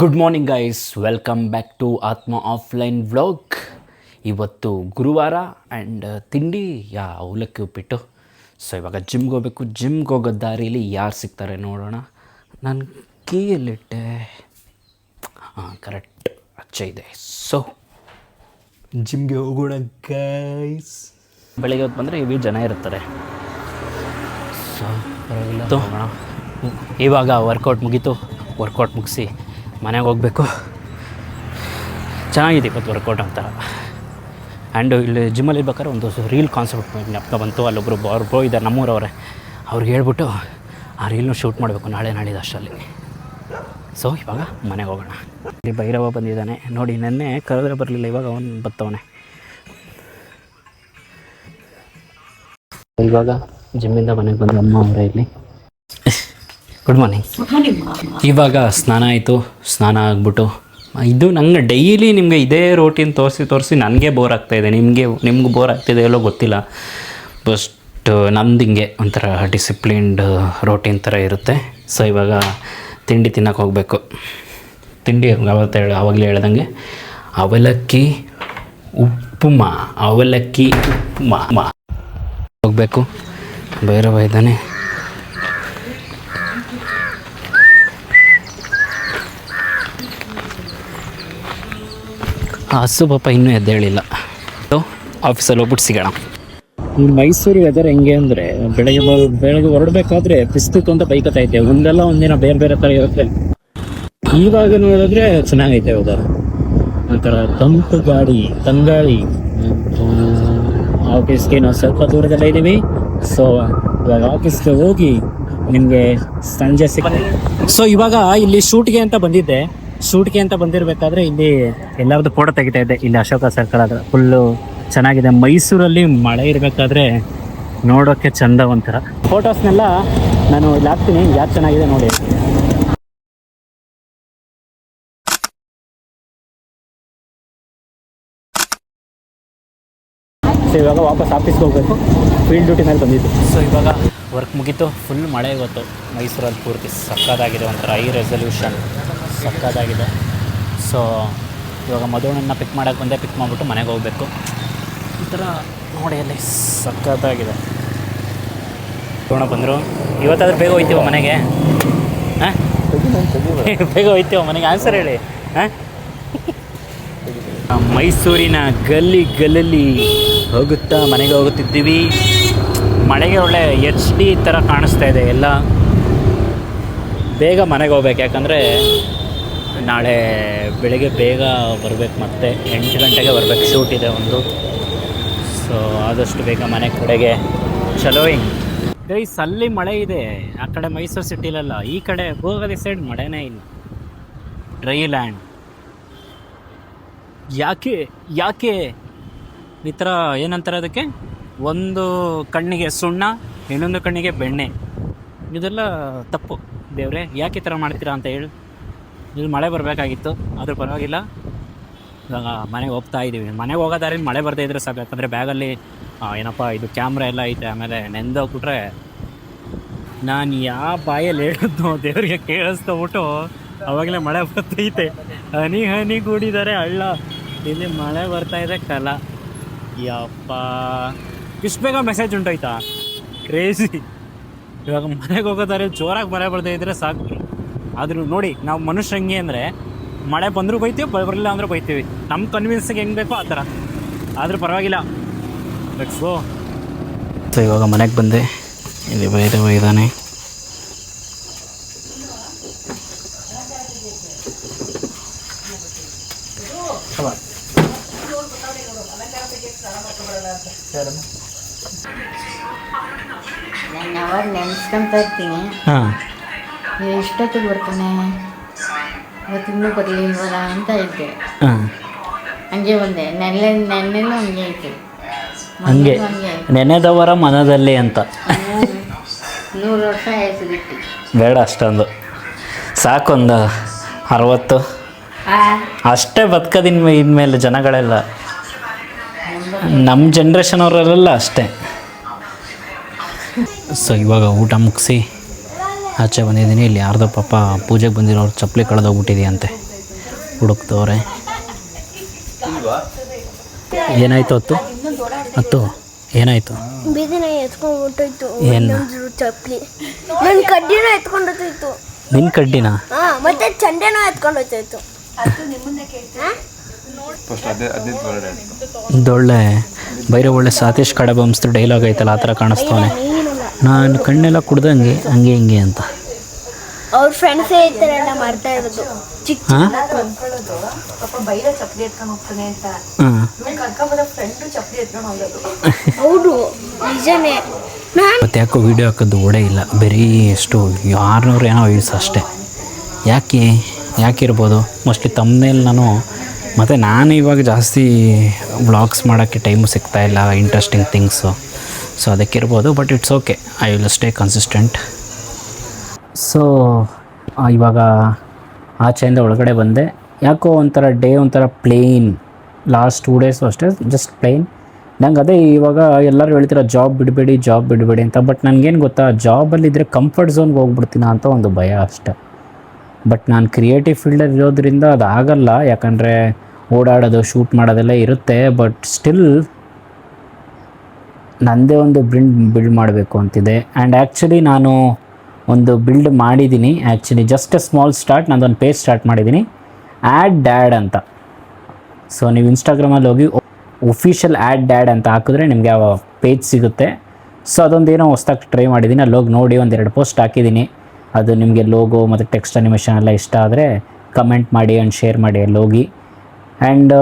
Good morning guys, welcome back to Atma offline vlog. ಇವತ್ತು ಗುರುವಾರ and ತಿಂಡಿ ಅವಲಕ್ಕಿ ಉಪ್ಪಿಟ್ಟು. ಸೊ ಇವಾಗ ಜಿಮ್ಗೆ ಹೋಗ್ಬೇಕು. ಜಿಮ್ಗೆ ಹೋಗೋ ದಾರಿಯಲ್ಲಿ ಯಾರು ಸಿಗ್ತಾರೆ ನೋಡೋಣ. ನಾನು ಕೀಯಲ್ಲಿಟ್ಟೆ, ಕರೆಕ್ಟ್ ಅಚ್ಚೆ ಇದೆ. ಸೊ ಜಿಮ್ಗೆ ಹೋಗೋಣ ಗೈಸ್. ಬೆಳಿಗ್ಗೆ ಹೊತ್ತು ಬಂದರೆ ಇವಿ ಜನ ಇರ್ತಾರೆ. ಸೊ ಹೋಗೋಣ. ಇವಾಗ ವರ್ಕೌಟ್ ಮುಗೀತು. ವರ್ಕೌಟ್ ಮುಗಿಸಿ ಮನೆಗೆ ಹೋಗಬೇಕು. ಚೆನ್ನಾಗಿದೆ ಇವತ್ತು ವರ್ಕೌಟ್ ಅಂತಾರೆ. ಆ್ಯಂಡ್ ಇಲ್ಲಿ ಜಿಮ್ಮಲ್ಲಿ ಇರ್ಬೇಕಾದ್ರೆ ಒಂದು ರೀಲ್ ಕಾನ್ಸೆಪ್ಟ್ ಜ್ಞಾಪಕ ಬಂತು. ಅಲ್ಲೊಬ್ಬರು ಬ್ರೋ ಇದ್ದಾರೆ ನಮ್ಮೂರವರೇ, ಅವ್ರಿಗೆ ಹೇಳ್ಬಿಟ್ಟು ಆ ರೀಲ್ನು ಶೂಟ್ ಮಾಡಬೇಕು ನಾಳಿದ್ದು ಅಷ್ಟರಲ್ಲಿ. ಸೊ ಇವಾಗ ಮನೆಗೆ ಹೋಗೋಣ. ಇಲ್ಲಿ ಭೈರವ ಬಂದಿದ್ದಾನೆ ನೋಡಿ. ನೆನ್ನೆ ಕರೆದ್ರೆ ಬರಲಿಲ್ಲ, ಇವಾಗ ಅವನು ಬರ್ತವನೆ. ಇವಾಗ ಜಿಮ್ಮಿಂದ ಮನೆಗೆ ಬಂದು ಅಮ್ಮ ಅವರೇ ಇಲ್ಲಿ. Good morning. ಇವಾಗ ಸ್ನಾನ ಆಯಿತು. ಸ್ನಾನ ಆಗಿಬಿಟ್ಟು ಇದು ನಂಗೆ ಡೈಲಿ ನಿಮಗೆ ಇದೇ ರೋಟೀನ್ ತೋರಿಸಿ ನನಗೆ ಬೋರ್ ಆಗ್ತಾಯಿದೆ. ನಿಮ್ಗೆ ಬೋರ್ ಆಗ್ತಿದೆ ಎಲ್ಲೋ ಗೊತ್ತಿಲ್ಲ. ಬಸ್ಟ್ ನಮ್ದು ಹಿಂಗೆ ಒಂಥರ ಡಿಸಿಪ್ಲಿನ್ಡ್ ರೋಟೀನ್ ಥರ ಇರುತ್ತೆ. ಸೊ ಇವಾಗ ತಿಂಡಿ ತಿನ್ನೋಕೆ ಹೋಗಬೇಕು. ತಿಂಡಿ ಆವಾಗಲೇ ಹೇಳ್ದಂಗೆ ಅವಲಕ್ಕಿ ಉಪ್ಪುಮಾ ಹೋಗಬೇಕು. ಭೈರವ ಇದ್ದಾನೆ. ಹಸು ಪಾಪ ಇನ್ನೂ ಎದ್ದೇಳಿಲ್ಲ. ಆಫೀಸಲ್ಲಿ ಹೋಗ್ಬಿಟ್ಟು ಸಿಗೋಣ. ಈ ಮೈಸೂರು ವೆದರ್ ಹೆಂಗೆ ಅಂದರೆ ಬೆಳಗ್ಗೆ ಹೊರಡಬೇಕಾದ್ರೆ ಬಿಸ್ತಿತ್ತು ಅಂತ ಬೈಕತ್ತೈತೆ. ಒಂದಿನ ಬೇರೆ ಥರ ಇರುತ್ತೆ. ಇವಾಗ ನೋಡಿದ್ರೆ ಚೆನ್ನಾಗೈತೆ ವೆದರ್. ಒಂಥರ ತಂಪು ಗಾಳಿ, ತಂಗಾಳಿ. ಆಫೀಸ್ಗೆ ನಾವು ಸ್ವಲ್ಪ ದೂರದಲ್ಲೇ ಇದ್ದೀವಿ. ಸೊ ಇವಾಗ ಆಫೀಸ್ಗೆ ಹೋಗಿ ನಿಮಗೆ ಸಂಜೆ ಸೊ ಇವಾಗ ಇಲ್ಲಿ ಶೂಟ್ಗೆ ಅಂತ ಬಂದಿರಬೇಕಾದ್ರೆ ಇಲ್ಲಿ ಎಲ್ಲರದ್ದು ಫೋಟೋ ತೆಗಿತಾ ಇದ್ದೆ. ಇಲ್ಲಿ ಅಶೋಕ ಸರ್ಕಲ್ ಹತ್ರ ಫುಲ್ಲು ಚೆನ್ನಾಗಿದೆ. ಮೈಸೂರಲ್ಲಿ ಮಳೆ ಇರಬೇಕಾದ್ರೆ ನೋಡೋಕ್ಕೆ ಚಂದ ಒಂಥರ. ಫೋಟೋಸ್ನೆಲ್ಲ ನಾನು ಇಲ್ಲಿ ಹಾಕ್ತೀನಿ, ಯಾರು ಚೆನ್ನಾಗಿದೆ ನೋಡಿ. ಸೊ ಇವಾಗ ವಾಪಸ್ ಆಫೀಸ್ಗೆ ಹೋಗಬೇಕು. ಫೀಲ್ಡ್ ಡ್ಯೂಟಿ ಮೇಲೆ ಬಂದಿದ್ದು. ಸೊ ಇವಾಗ ವರ್ಕ್ ಮುಗೀತು. ಫುಲ್ ಮಳೆ ಇವತ್ತು ಮೈಸೂರಲ್ಲಿ ಪೂರ್ತಿ ಸಕ್ಕತ್ತಾಗಿದೆ. ಒಂಥರ ಹೈ ರೆಸಲ್ಯೂಷನ್ ಸಕ್ಕತ್ತಾಗಿದೆ. ಸೊ ಇವಾಗ ಮಧುವಣ್ಣನ ಪಿಕ್ ಮಾಡೋಕ್ಕೆ ಬಂದೆ. ಪಿಕ್ ಮಾಡಿಬಿಟ್ಟು ಮನೆಗೆ ಹೋಗಬೇಕು. ಈ ಥರ ನೋಡಿ ಅಲ್ಲಿ ಸಕ್ಕತ್ತಾಗಿದೆ. ಮಧುವಣ್ಣ ಬಂದರು. ಇವತ್ತಾದ್ರೂ ಬೇಗ ಹೋಯ್ತೀವ ಮನೆಗೆ? ಹಾಂ ಬೇಗ ಹೋಯ್ತೀವ ಮನೆಗೆ? ಆನ್ಸರ್ ಹೇಳಿ. ಹಾಂ ಮೈಸೂರಿನ ಗಲ್ಲಿ ಹೋಗುತ್ತಾ ಮನೆಗೆ ಹೋಗುತ್ತಿದ್ದೀವಿ. ಮಳೆಗೆ ಒಳ್ಳೆ HD ಥರ ಕಾಣಿಸ್ತಾ ಇದೆ ಎಲ್ಲ. ಬೇಗ ಮನೆಗೆ ಹೋಗ್ಬೇಕು, ಯಾಕಂದರೆ ನಾಳೆ ಬೆಳಗ್ಗೆ ಬೇಗ ಬರಬೇಕು. ಮತ್ತೆ 8 ಗಂಟೆಗೆ ಬರಬೇಕು. ಶೂಟ್ ಇದೆ ಒಂದು. ಸೊ ಆದಷ್ಟು ಬೇಗ ಮನೆ ಕಡೆಗೆ ಚಲೋಯಿಂಗ್ ಗೈಸ್. ಅಲ್ಲಿ ಮಳೆ ಇದೆ ಆ ಕಡೆ ಮೈಸೂರು ಸಿಟಿಲೆಲ್ಲ. ಈ ಕಡೆ ಹೋಗೋದೇ ಸೈಡ್ ಮಳೆನೇ ಇಲ್ಲ. Dry land. ಯಾಕೆ ಈ ಥರ ಏನಂತಾರೆ ಅದಕ್ಕೆ? ಒಂದು ಕಣ್ಣಿಗೆ ಸುಣ್ಣ, ಇನ್ನೊಂದು ಕಣ್ಣಿಗೆ ಬೆಣ್ಣೆ. ಇದೆಲ್ಲ ತಪ್ಪು. ದೇವ್ರೆ ಯಾಕೆ ಈ ಥರ ಮಾಡ್ತೀರಾ ಅಂತ ಹೇಳಿ. ಇಲ್ಲಿ ಮಳೆ ಬರಬೇಕಾಗಿತ್ತು, ಆದರೂ ಪರವಾಗಿಲ್ಲ. ಇವಾಗ ಮನೆಗೆ ಹೋಗ್ತಾ ಇದ್ದೀವಿ. ಮನೆಗೆ ಹೋಗೋದಾದ್ರೆ ಮಳೆ ಬರ್ತಾ ಇದ್ರೆ ಸಾಕು. ಯಾಕಂದರೆ ಬ್ಯಾಗಲ್ಲಿ ಏನಪ್ಪ ಇದು ಕ್ಯಾಮ್ರಾ ಎಲ್ಲ ಐತೆ. ಆಮೇಲೆ ನೆಂದೋಗ್ಬಿಟ್ರೆ ನಾನು ಯಾವ ಬಾಯಲ್ಲಿ ಹೇಳಿದ್ನೋ ದೇವರಿಗೆ ಕೇಳಿಸ್ಕೊಬಿಟ್ಟು ಅವಾಗಲೇ ಮಳೆ ಬರ್ತೈತೆ. ಹನಿ ಕೂಡಿದ್ದಾರೆ ಹಳ್ಳ. ಇಲ್ಲಿ ಮಳೆ ಬರ್ತಾಯಿದೆ ಕಲ. ಯಪ್ಪ ಇಷ್ಟು ಬೇಗ ಮೆಸೇಜ್ ಉಂಟಾಯ್ತಾ? ಕ್ರೇಜಿ. ಇವಾಗ ಮನೆಗೆ ಹೋಗೋದಾರೆ ಜೋರಾಗಿ ಮಳೆ ಬರ್ತಾ ಇದ್ದರೆ ಸಾಕು. ಆದರೂ ನೋಡಿ, ನಾವು ಮನುಷ್ಯ ಹೆಂಗೆ ಅಂದರೆ ಮಳೆ ಬಂದರೂ ಬೈತೀವಿ, ಬರಲಿಲ್ಲ ಅಂದರೂ ಬೈತೀವಿ. ನಮ್ಮ ಕನ್ವಿನ್ಸಿಗೆ ಹೆಂಗೆ ಬೇಕೋ ಆ ಥರ. ಆದರೂ ಪರವಾಗಿಲ್ಲ. ಲೆಟ್ಸ್. ಸೊ ಇವಾಗ ಮನೆಗೆ ಬಂದೆ. ಇಲ್ಲಿ ಭೈರವ ಇದ್ದಾನೆ. ನಾನು ಅವಾಗ ನೆನೆಸ್ಕೊಂತ ಇರ್ತೀನಿ, ಎಷ್ಟೊತ್ತಿಗೆ ಬರ್ತಾನೆ, ಇವತ್ತು ಇನ್ನೂ ಬರಲಿಲ್ವಲ್ಲ ಅಂತ ಇದ್ದೆ. ಹಂಗೆ ಬಂದೆ. ನೆನ್ನೆನೂ ಹಂಗೆ ಐತೆ. ಹಂಗೆ ನೆನೆದವರ ಮನದಲ್ಲಿ ಅಂತ. 100 ವರ್ಷ ಹೆಸರಿಟ್ಟು ಬೇಡ ಅಷ್ಟೊಂದು ಸಾಕೊಂದು 60 ಅಷ್ಟೇ ಬದುಕೋದಿನ. ಇನ್ಮೇಲೆ ಜನಗಳೆಲ್ಲ ನಮ್ಮ ಜನ್ರೇಷನ್ ಅವರೆಲ್ಲ ಅಷ್ಟೇ. ಸೊ ಇವಾಗ ಊಟ ಮುಗಿಸಿ ಆಚೆ ಬಂದಿದ್ದೀನಿ. ಇಲ್ಲಿ ಯಾರ್ದೋ ಪಾಪ ಪೂಜೆಗೆ ಬಂದಿರೋರು ಚಪ್ಪಲಿ ಕಳೆದೋಗ್ಬಿಟ್ಟಿದೆಯಂತೆ. ಹುಡುಕ್ತವ್ರೆ. ಏನಾಯ್ತು ಹತ್ತು ಏನಾಯ್ತು? ಬೀದಿನ ಎತ್ಕೊಂಡು ಹೊಟ್ಟೋಯ್ತು. ಏನು? ಚಪ್ಪಲಿ ನನ್ನ ಕಡ್ಡಿನ ಎತ್ಕೊಂಡು ಹೋಗ್ತಾಯಿತ್ತು. ನಿನ್ನ ಕಡ್ಡಿನ? ಹಾಂ, ಮತ್ತೆ ಚಂಡೆನೂ ಎತ್ಕೊಂಡು ಹೋಗ್ತಾಯಿತ್ತು. ಇದೊಳ್ಳೆ ಬೈರೆ ಒಳ್ಳೆ ಸಾತೇಶ್ ಕಡಬಂಸ್ತು ಡೈಲಾಗ್ ಐತಲ್ಲ, ಆ ಥರ ಕಾಣಿಸ್ತವನೆ. ನಾನು ಕಣ್ಣೆಲ್ಲ ಕುಡ್ದಂಗೆ ಹಂಗೆ ಹಿಂಗೆ ಅಂತ. ಅವ್ರ ಫ್ರೆಂಡ್ಸೇ ಈ ಥರ ಎಲ್ಲ ಮಾಡ್ತಾ ಇರೋದು. ಚಿಕ್ಕ ಹಾಂ ಪಾಪ ಬೈರ ಚಪ್ಪಲಿ ಎತ್ಕೊಂಡು ಹೋಗ್ತಾನೆ ಅಂತ ಹಾಂ ಕರ್ಕೊಂಬರೋ ಫ್ರೆಂಡು ಚಪ್ಪಲಿ ಎತ್ಕೊಂಡು ಹೋಗೋದು. ಹೌದು, ನಿಜನೇ. ಮತ್ತು ಯಾಕೋ ವೀಡಿಯೋ ಹಾಕೋದು ಓಡೇ ಇಲ್ಲ, ಬರೀ ಎಷ್ಟು 600 ಏನೋ ವ್ಯೂಸ್ ಅಷ್ಟೇ. ಯಾಕಿರ್ಬೋದು? ಮೋಸ್ಟ್ಲಿ ತಮ್ಮನೇಲಿ ಮತ್ತು ನಾನು ಇವಾಗ ಜಾಸ್ತಿ ವ್ಲಾಗ್ಸ್ ಮಾಡೋಕ್ಕೆ ಟೈಮು ಸಿಗ್ತಾಯಿಲ್ಲ, ಇಂಟ್ರೆಸ್ಟಿಂಗ್ ಥಿಂಗ್ಸು. ಸೊ ಅದಕ್ಕಿರ್ಬೋದು, but it's okay, I will stay consistent. So ಇವಾಗ ಆಚೆಯಿಂದ ಒಳಗಡೆ ಬಂದೆ. ಯಾಕೋ ಒಂಥರ ಪ್ಲೇನ್. ಲಾಸ್ಟ್ 2 ಡೇಸು ಅಷ್ಟೇ ಜಸ್ಟ್ ಪ್ಲೇನ್. ನಂಗೆ ಅದೇ ಇವಾಗ ಎಲ್ಲರೂ ಹೇಳ್ತೀರ ಜಾಬ್ ಬಿಡಬೇಡಿ ಅಂತ. ಬಟ್ ನನಗೇನು ಗೊತ್ತಾ, ಜಾಬಲ್ಲಿದ್ದರೆ ಕಂಫರ್ಟ್ ಝೋನ್ಗೆ ಹೋಗ್ಬಿಡ್ತೀನ ಅಂತ ಒಂದು ಭಯ ಅಷ್ಟೆ. ಬಟ್ ನಾನು ಕ್ರಿಯೇಟಿವ್ ಫೀಲ್ಡಲ್ಲಿ ಇರೋದ್ರಿಂದ ಅದಾಗಲ್ಲ, ಯಾಕಂದರೆ ಓಡಾಡೋದು ಶೂಟ್ ಮಾಡೋದೆಲ್ಲ ಇರುತ್ತೆ. ಬಟ್ ಸ್ಟಿಲ್ ನನ್ನದೇ ಒಂದು ಬಿಲ್ಡ್ ಮಾಡಬೇಕು ಅಂತಿದೆ. ಆ್ಯಂಡ್ ಆ್ಯಕ್ಚುಲಿ ನಾನು ಒಂದು ಬಿಲ್ಡ್ ಮಾಡಿದ್ದೀನಿ. Actually just A small start, ನಾನೊಂದು ಪೇಜ್ ಸ್ಟಾರ್ಟ್ ಮಾಡಿದ್ದೀನಿ, ಆ್ಯಡ್ ಡ್ಯಾಡ್ ಅಂತ. ಸೊ ನೀವು ಇನ್ಸ್ಟಾಗ್ರಾಮಲ್ಲಿ ಹೋಗಿ ಒಫಿಷಿಯಲ್ ಆ್ಯಡ್ ಡ್ಯಾಡ್ ಅಂತ ಹಾಕಿದ್ರೆ ನಿಮಗೆ ಆ ಪೇಜ್ ಸಿಗುತ್ತೆ. ಸೊ ಅದೊಂದೇನೋ ಹೊಸ್ದಾಗಿ ಟ್ರೈ ಮಾಡಿದ್ದೀನಿ, ಅಲ್ಲಿ ಹೋಗಿ ನೋಡಿ 1-2 ಪೋಸ್ಟ್ ಹಾಕಿದ್ದೀನಿ. ಅದು ನಿಮಗೆ ಲೋಗೋ ಮತ್ತು ಟೆಕ್ಸ್ಟ್ ಅನಿಮೇಷನ್ ಎಲ್ಲ ಇಷ್ಟ ಆದರೆ ಕಮೆಂಟ್ ಮಾಡಿ ಆ್ಯಂಡ್ ಶೇರ್ ಮಾಡಿ ಅಲ್ಲಿ ಹೋಗಿ. ಆ್ಯಂಡ್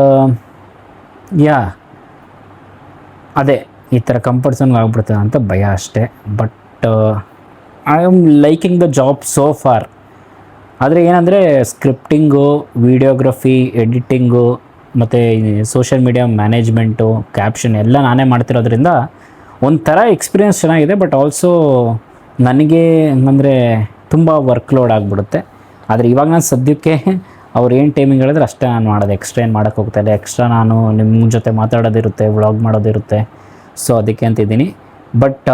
ಅದೇ ಈ ಥರ ಕಂಫರ್ಟ್ ಝೋನ್ಗೆ ಆಗ್ಬಿಡ್ತದೆ ಅಂತ ಭಯ ಅಷ್ಟೇ. But I am liking the job so for. ಆದರೆ ಏನಂದರೆ ಸ್ಕ್ರಿಪ್ಟಿಂಗು, ವೀಡಿಯೋಗ್ರಫಿ, ಎಡಿಟಿಂಗು ಮತ್ತು ಸೋಷಿಯಲ್ ಮೀಡಿಯಾ ಮ್ಯಾನೇಜ್ಮೆಂಟು, ಕ್ಯಾಪ್ಷನ್ ಎಲ್ಲ ನಾನೇ ಮಾಡ್ತಿರೋದ್ರಿಂದ ಒಂಥರ ಎಕ್ಸ್ಪೀರಿಯೆನ್ಸ್ ಚೆನ್ನಾಗಿದೆ. ಬಟ್ ಆಲ್ಸೋ ನನಗೆ ಹಂಗಂದರೆ ತುಂಬ ವರ್ಕ್ಲೋಡ್ ಆಗಿಬಿಡುತ್ತೆ. ಆದರೆ ಇವಾಗ ನಾನು ಸದ್ಯಕ್ಕೆ ಅವ್ರು ಏನು ಟೈಮಿಂಗ್ ಹೇಳಿದ್ರೆ ಅಷ್ಟೇ ನಾನು ಮಾಡೋದು. ಎಕ್ಸ್ಟ್ರಾ ಏನು ಮಾಡೋಕ್ಕೆ ಹೋಗ್ತಾಯಿಲ್ಲ. ಎಕ್ಸ್ಟ್ರಾ ನಾನು ನಿಮ್ಮ ಜೊತೆ ಮಾತಾಡೋದಿರುತ್ತೆ, ವ್ಲಾಗ್ ಮಾಡೋದಿರುತ್ತೆ. ಸೊ ಅದಕ್ಕೆ ಅಂತಿದ್ದೀನಿ. ಬಟ್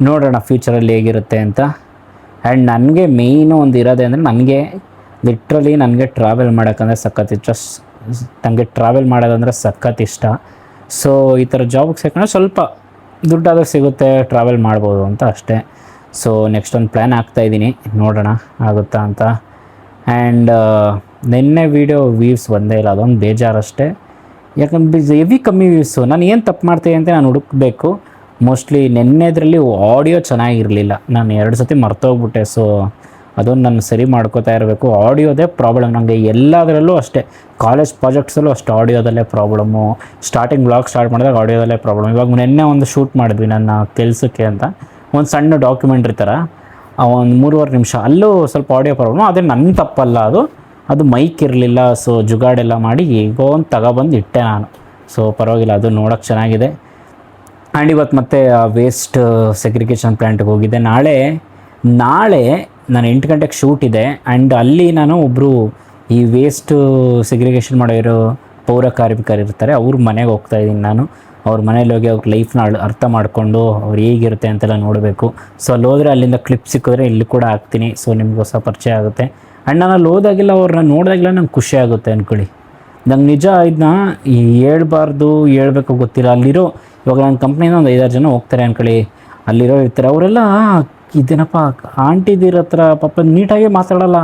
ನೋಡೋಣ ಫ್ಯೂಚರಲ್ಲಿ ಹೇಗಿರುತ್ತೆ ಅಂತ. ಆ್ಯಂಡ್ ನನಗೆ ಮೇಯ್ನು ಒಂದು ಇರೋದೆ ಅಂದರೆ ನನಗೆ ಟ್ರಾವೆಲ್ ಮಾಡೋಕ್ಕಂದ್ರೆ ಸಖತ್ ಇಂಟ್ರೆಸ್ಟ್. ನನಗೆ ಟ್ರಾವೆಲ್ ಮಾಡೋದಂದರೆ ಸಖತ್ ಇಷ್ಟ. ಸೊ ಈ ಥರ ಜಾಬ್ಗೆ ಸೇರ್ಕೊಂಡ್ರೆ ಸ್ವಲ್ಪ ದುಡ್ಡಾದರೂ ಸಿಗುತ್ತೆ, ಟ್ರಾವೆಲ್ ಮಾಡ್ಬೋದು ಅಂತ ಅಷ್ಟೇ. ಸೊ ನೆಕ್ಸ್ಟ್ ಒಂದು ಪ್ಲ್ಯಾನ್ ಹಾಕ್ತಾಯಿದ್ದೀನಿ, ನೋಡೋಣ ಆಗುತ್ತಾ ಅಂತ. ಆ್ಯಂಡ್ ನಿನ್ನೆ ವೀಡಿಯೋ ವ್ಯೂಸ್ ಬಂದೇ ಇಲ್ಲ, ಅದೊಂದು ಬೇಜಾರಷ್ಟೇ. ಯಾಕಂದ್ರೆ ಹೆವಿ ಕಮ್ಮಿ ವ್ಯೂಸು. ನಾನು ಏನು ತಪ್ಪು ಮಾಡ್ತೀನಿ ಅಂತ ನಾನು ಹುಡುಕಬೇಕು. ಮೋಸ್ಟ್ಲಿ ನಿನ್ನೆದ್ರಲ್ಲಿ ಆಡಿಯೋ ಚೆನ್ನಾಗಿರಲಿಲ್ಲ, ನಾನು 2 ಸತಿ ಮರ್ತೋಗ್ಬಿಟ್ಟೆ. ಸೊ ಅದೊಂದು ನಾನು ಸರಿ ಮಾಡ್ಕೋತಾ ಇರಬೇಕು. ಆಡಿಯೋದೇ ಪ್ರಾಬ್ಲಮ್ ನನಗೆ ಎಲ್ಲದರಲ್ಲೂ ಅಷ್ಟೇ. ಕಾಲೇಜ್ ಪ್ರಾಜೆಕ್ಟ್ಸಲ್ಲೂ ಅಷ್ಟು ಆಡಿಯೋದಲ್ಲೇ ಪ್ರಾಬ್ಲಮ್ಮು. ಸ್ಟಾರ್ಟಿಂಗ್ ವ್ಲಾಗ್ ಸ್ಟಾರ್ಟ್ ಮಾಡಿದಾಗ ಆಡಿಯೋದಲ್ಲೇ ಪ್ರಾಬ್ಲಮ್. ಇವಾಗ ನಿನ್ನೆ ಒಂದು ಶೂಟ್ ಮಾಡಿದ್ವಿ ನನ್ನ ಕೆಲಸಕ್ಕೆ ಅಂತ, ಒಂದು ಸಣ್ಣ ಡಾಕ್ಯುಮೆಂಟ್ರಿ ಥರ, ಒಂದು 3.5 ನಿಮಿಷ. ಅಲ್ಲೂ ಸ್ವಲ್ಪ ಆಡಿಯೋ ಪ್ರಾಬ್ಲಮ್. ಅದೇ ನನ್ನ ತಪ್ಪಲ್ಲ, ಅದು ಮೈಕ್ ಇರಲಿಲ್ಲ. ಸೊ ಜುಗಾಡೆಲ್ಲ ಮಾಡಿ ಹೇಗೋ ಒಂದು ತಗೊಬಂದು ಇಟ್ಟೆ ನಾನು. ಸೊ ಪರವಾಗಿಲ್ಲ, ಅದು ನೋಡೋಕ್ಕೆ ಚೆನ್ನಾಗಿದೆ. ಆ್ಯಂಡ್ ಇವತ್ತು ಮತ್ತೆ ವೇಸ್ಟ್ ಸೆಗ್ರಿಗೇಷನ್ ಪ್ಲ್ಯಾಂಟ್ಗೆ ಹೋಗಿದ್ದೆ. ನಾಳೆ ನಾನು 8 ಗಂಟೆಗೆ ಶೂಟ್ ಇದೆ. ಆ್ಯಂಡ್ ಅಲ್ಲಿ ನಾನು ಒಬ್ಬರು ಈ ವೇಸ್ಟ್ ಸೆಗ್ರಿಗೇಷನ್ ಮಾಡೋರು ಪೌರ ಕಾರ್ಮಿಕರು ಇರ್ತಾರೆ, ಅವ್ರ ಮನೆಗೆ ಹೋಗ್ತಾಯಿದ್ದೀನಿ ನಾನು. ಅವ್ರ ಮನೇಲಿ ಹೋಗಿ ಅವ್ರ ಲೈಫ್ನ ಅರ್ಥ ಮಾಡಿಕೊಂಡು ಅವ್ರು ಹೇಗಿರುತ್ತೆ ಅಂತೆಲ್ಲ ನೋಡಬೇಕು. ಸೊ ಅಲ್ಲಿ ಹೋದರೆ ಅಲ್ಲಿಂದ ಕ್ಲಿಪ್ ಸಿಕ್ಕಿದ್ರೆ ಇಲ್ಲಿ ಕೂಡ ಹಾಕ್ತೀನಿ. ಸೊ ನಿಮ್ಗೆ ಹೊಸ ಪರಿಚಯ ಆಗುತ್ತೆ. ಆ್ಯಂಡ್ ನಾನು ಅಲ್ಲಿ ಹೋದಾಗಿಲ್ಲ, ಅವ್ರನ್ನ ನೋಡಿದಾಗಿಲ್ಲ ನಂಗೆ ಖುಷಿ ಆಗುತ್ತೆ ಅಂದ್ಕೊಳ್ಳಿ. ನಂಗೆ ನಿಜ ಇದನ್ನ ಹೇಳ್ಬೇಕು ಗೊತ್ತಿಲ್ಲ. ಅಲ್ಲಿರೋ ಇವಾಗ ನನ್ನ ಕಂಪ್ನಿಯಿಂದ ಒಂದು 5-6 ಜನ ಹೋಗ್ತಾರೆ ಅಂದ್ಕೊಳ್ಳಿ, ಅಲ್ಲಿರೋ ಇರ್ತಾರೆ. ಅವರೆಲ್ಲ ಇದೇನಪ್ಪ ಆಂಟಿದಿರ ಹತ್ರ ಪಾಪ ನೀಟಾಗಿ ಮಾತಾಡೋಲ್ಲ,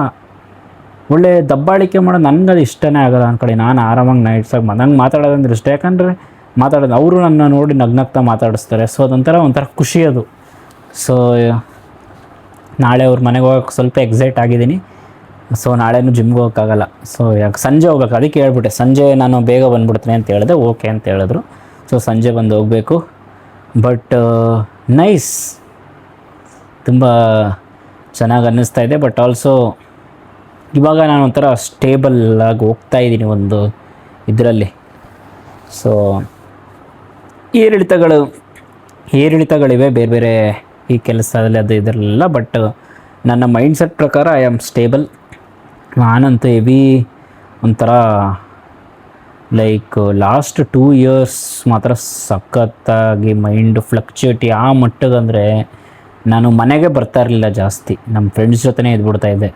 ಒಳ್ಳೆ ದಬ್ಬಾಳಿಕೆ ಮಾಡೋದು. ನನಗೆ ಅದು ಇಷ್ಟನೇ ಆಗೋಲ್ಲ ಅಂದ್ಕೊಳ್ಳಿ. ನಾನು ಆರಾಮಾಗಿ ನೈಟ್ಸಾಗಿ ನಂಗೆ ಮಾತಾಡೋದಂದ್ರೆ ಇಷ್ಟ. ಯಾಕಂದರೆ ಅವರು ನನ್ನ ನೋಡಿ ನಗ್ನಗ್ತಾ ಮಾತಾಡಿಸ್ತಾರೆ. ಸೊ ಒಂಥರ ಖುಷಿ ಅದು. ಸೊ ನಾಳೆ ಅವ್ರ ಮನೆಗೆ ಹೋಗೋಕ್ಕೆ ಸ್ವಲ್ಪ ಎಕ್ಸೈಟ್ ಆಗಿದ್ದೀನಿ. ಸೊ ನಾಳೆನೂ ಜಿಮ್ಗೆ ಹೋಗೋಕ್ಕಾಗಲ್ಲ. ಸೊ ಯಾಕೆ ಸಂಜೆ ಹೋಗ್ಬೇಕು, ಅದಕ್ಕೆ ಹೇಳ್ಬಿಟ್ಟೆ ಸಂಜೆ ನಾನು ಬೇಗ ಬಂದುಬಿಡ್ತೀನಿ ಅಂತ ಹೇಳಿದೆ. ಓಕೆ ಅಂತ ಹೇಳಿದ್ರು. ಸೊ ಸಂಜೆ ಬಂದು ಹೋಗಬೇಕು. ಬಟ್ ನೈಸ್, ತುಂಬ ಚೆನ್ನಾಗಿ ಅನ್ನಿಸ್ತಾ ಇದೆ. ಬಟ್ ಆಲ್ಸೋ ಇವಾಗ ನಾನು ಒಂಥರ ಸ್ಟೇಬಲ್ ಆಗಿ ಹೋಗ್ತಾಯಿದ್ದೀನಿ ಒಂದು ಇದರಲ್ಲಿ. ಸೊ ಏರಿಳಿತಗಳಿವೆ ಬೇರೆ ಬೇರೆ ಈ ಕೆಲಸದಲ್ಲಿ, ಅದು ಇದರಲ್ಲ. ಬಟ್ ನನ್ನ ಮೈಂಡ್ಸೆಟ್ ಪ್ರಕಾರ ಐ ಆಮ್ ಸ್ಟೇಬಲ್. ನಾನಂತೂ ಹೆವಿ ಒಂಥರ ಲೈಕ್ ಲಾಸ್ಟ್ 2 ಇಯರ್ಸ್ ಮಾತ್ರ ಸಖತ್ತಾಗಿ ಮೈಂಡ್ ಫ್ಲಕ್ಚುಯೇಟಿ ಆ ಮಟ್ಟಿಗಂದರೆ ನಾನು ಮನೆಗೆ ಬರ್ತಾ ಇರಲಿಲ್ಲ ಜಾಸ್ತಿ. ನಮ್ಮ ಫ್ರೆಂಡ್ಸ್ ಜೊತೆನೇ ಇದ್ಬಿಡ್ತಾಯಿದ್ದೆ.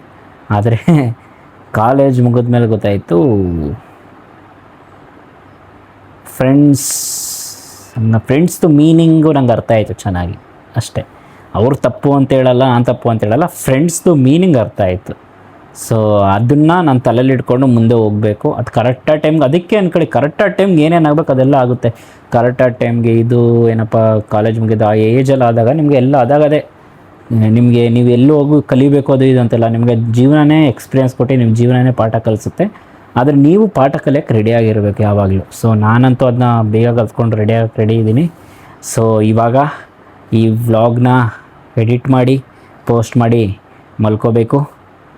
ಆದರೆ ಕಾಲೇಜ್ ಮುಗಿದ್ಮೇಲೆ ಗೊತ್ತಾಯಿತು ಫ್ರೆಂಡ್ಸ್ದು ಮೀನಿಂಗು ನಂಗೆ ಅರ್ಥ ಆಯಿತು ಚೆನ್ನಾಗಿ, ಅಷ್ಟೇ. ಅವ್ರು ತಪ್ಪು ಅಂತ ಹೇಳಲ್ಲ, ನಾನು ತಪ್ಪು ಅಂತ ಹೇಳಲ್ಲ, ಫ್ರೆಂಡ್ಸ್ದು ಮೀನಿಂಗ್ ಅರ್ಥ ಆಯಿತು. ಸೊ ಅದನ್ನು ನಾನು ತಲೆಯಲ್ಲಿ ಇಟ್ಕೊಂಡು ಮುಂದೆ ಹೋಗಬೇಕು. ಅದು ಕರೆಕ್ಟಾದ ಟೈಮ್ಗೆ, ಅದಕ್ಕೆ ಅಂದ್ಕೊಳ್ಳಿ, ಕರೆಕ್ಟಾದ ಟೈಮ್ಗೆ ಏನೇನು ಆಗಬೇಕು ಅದೆಲ್ಲ ಆಗುತ್ತೆ. ಕರೆಕ್ಟಾದ ಟೈಮ್ಗೆ ಇದು ಏನಪ್ಪ ಕಾಲೇಜ್ ಮುಗಿದ ಆ ಏಜಲ್ಲಿ ಆದಾಗ ನಿಮಗೆ ಎಲ್ಲ ಅದಾಗದೇ ನಿಮಗೆ ನೀವು ಎಲ್ಲೂ ಹೋಗಿ ಕಲಿಬೇಕು ಅದು ಇದು ಅಂತೆಲ್ಲ, ನಿಮಗೆ ಜೀವನನೇ ಎಕ್ಸ್ಪೀರಿಯೆನ್ಸ್ ಕೊಟ್ಟು ನಿಮ್ಮ ಜೀವನನೇ ಪಾಠ ಕಲಿಸುತ್ತೆ. ಆದರೆ ನೀವು ಪಾಠ ಕಲಿಯೋಕ್ಕೆ ರೆಡಿಯಾಗಿರಬೇಕು ಯಾವಾಗಲೂ. ಸೊ ನಾನಂತೂ ಅದನ್ನ ಬೇಗ ಕಲ್ತ್ಕೊಂಡು ರೆಡಿ ಇದ್ದೀನಿ. ಸೊ ಇವಾಗ ಈ ವ್ಲಾಗ್ನ ಎಡಿಟ್ ಮಾಡಿ ಪೋಸ್ಟ್ ಮಾಡಿ ಮಲ್ಕೋಬೇಕು.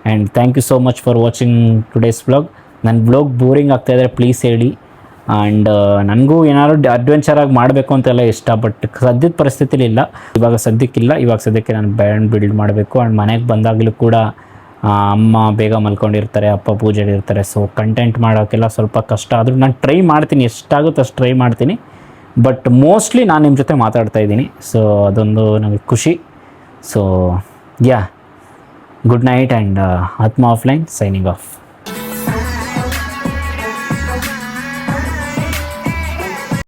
And thank you so much for watching today's vlog. ನನ್ನ ವ್ಲಾಗ್ ಬೋರಿಂಗ್ ಆಗ್ತಾಯಿದ್ರೆ ಪ್ಲೀಸ್ ಹೇಳಿ. ಆ್ಯಂಡ್ ನನಗೂ ಏನಾದ್ರು ಅಡ್ವೆಂಚರಾಗಿ ಮಾಡಬೇಕು ಅಂತೆಲ್ಲ ಇಷ್ಟ, ಬಟ್ ಸದ್ಯದ ಪರಿಸ್ಥಿತಿಲಿ ಇಲ್ಲ, ಇವಾಗ ಸದ್ಯಕ್ಕೆ ನಾನು ಬ್ರ್ಯಾಂಡ್ ಬಿಲ್ಡ್ ಮಾಡಬೇಕು. ಆ್ಯಂಡ್ ಮನೆಗೆ ಬಂದಾಗಲೂ ಕೂಡ ಅಮ್ಮ ಬೇಗ ಮಲ್ಕೊಂಡಿರ್ತಾರೆ, ಅಪ್ಪ ಪೂಜೆಲಿರ್ತಾರೆ. ಸೊ ಕಂಟೆಂಟ್ ಮಾಡೋಕ್ಕೆಲ್ಲ ಸ್ವಲ್ಪ ಕಷ್ಟ ಆದರೂ ನಾನು ಟ್ರೈ ಮಾಡ್ತೀನಿ, ಎಷ್ಟಾಗುತ್ತೆ ಅಷ್ಟು ಟ್ರೈ ಮಾಡ್ತೀನಿ. ಬಟ್ ಮೋಸ್ಟ್ಲಿ ನಾನು ನಿಮ್ಮ ಜೊತೆ ಮಾತಾಡ್ತಾ ಇದ್ದೀನಿ. ಸೊ ಅದೊಂದು ನನಗೆ ಖುಷಿ. ಸೊ ಗುಡ್ ನೈಟ್ ಆ್ಯಂಡ್ ಆತ್ಮ ಆಫ್ಲೈನ್ ಸೈನಿಂಗ್ ಆಫ್.